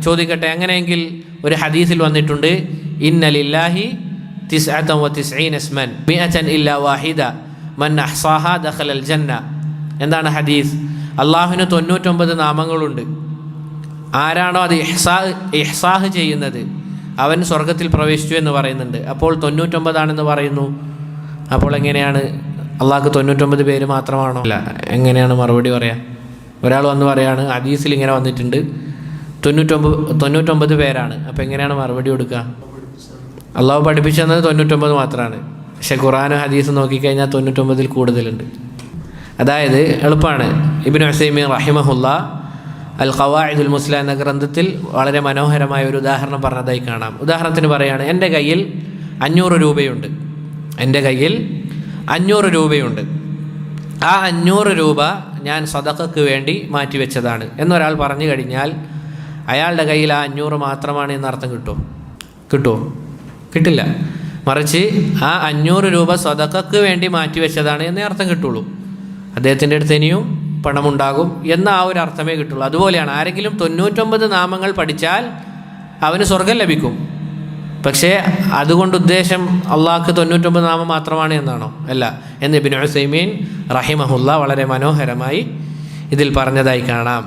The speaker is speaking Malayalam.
ചോദിക്കട്ടെ, അങ്ങനെയെങ്കിൽ ഒരു ഹദീസിൽ വന്നിട്ടുണ്ട്, ഇന്ന ലില്ലാഹി തിസ്അത വതിസ്ഈന ഇസ്മൻ മിഅതൻ ഇല്ലാ വാഹിദ മൻ അഹ്സാഹാ ദഖലൽ ജന്ന. എന്താണ് ഹദീസ്? അള്ളാഹുവിന് 99 നാമങ്ങളുണ്ട്. ആരാണോ അത് ഇഹ്സാഹ് ചെയ്യുന്നത് അവൻ സ്വർഗത്തിൽ പ്രവേശിച്ചു എന്ന് പറയുന്നുണ്ട്. അപ്പോൾ 99 ആണെന്ന് പറയുന്നു. അപ്പോൾ എങ്ങനെയാണ് അള്ളാഹ്ക്ക് 99 പേര് മാത്രമാണോ? അല്ല, എങ്ങനെയാണ് മറുപടി പറയാ? ഒരാൾ വന്ന് പറയാണ് ഹദീസിൽ ഇങ്ങനെ വന്നിട്ടുണ്ട് 99 പേരാണ്. അപ്പോൾ എങ്ങനെയാണ് മറുപടി കൊടുക്കുക? അള്ളാഹു പഠിപ്പിച്ചു തന്നത് 99 മാത്രമാണ്. പക്ഷെ ഖുർആനും ഹദീസും നോക്കിക്കഴിഞ്ഞാൽ 99 കൂടുതലുണ്ട്. അതായത് എളുപ്പമാണ്. ഇബ്നു ഉസൈമീൻ റഹിമഹുല്ലാ അൽ ഖവാഇദുൽ മുസ്ല എന്ന ഗ്രന്ഥത്തിൽ വളരെ മനോഹരമായ ഒരു ഉദാഹരണം പറഞ്ഞതായി കാണാം. ഉദാഹരണത്തിന് പറയുകയാണ്, എൻ്റെ കയ്യിൽ 500 രൂപയുണ്ട്. എൻ്റെ കയ്യിൽ 500 രൂപയുണ്ട്. ആ 500 രൂപ ഞാൻ സദഖക്ക് വേണ്ടി മാറ്റിവെച്ചതാണ് എന്നൊരാൾ പറഞ്ഞു കഴിഞ്ഞാൽ അയാളുടെ കയ്യിൽ ആ 500 മാത്രമാണ് എന്നർത്ഥം കിട്ടുമോ? കിട്ടില്ല. മറിച്ച് ആ 500 രൂപ സദഖക്ക് വേണ്ടി മാറ്റിവെച്ചതാണ് എന്നേ അർത്ഥം കിട്ടുള്ളൂ. അദ്ദേഹത്തിൻ്റെ അടുത്ത് ഇനിയും പണമുണ്ടാകും എന്ന ആ ഒരു അർത്ഥമേ കിട്ടുള്ളൂ. അതുപോലെയാണ്, ആരെങ്കിലും 99 നാമങ്ങൾ പഠിച്ചാൽ അവന് സ്വർഗം ലഭിക്കും. പക്ഷേ അതുകൊണ്ട് ഉദ്ദേശം അള്ളാഹ്ക്ക് 99 നാമം മാത്രമാണ് എന്നാണോ? അല്ല എന്ന് ഇബ്നു ഉസൈമീൻ റഹിമഹുല്ലാ വളരെ മനോഹരമായി ഇതിൽ പറഞ്ഞതായി കാണാം.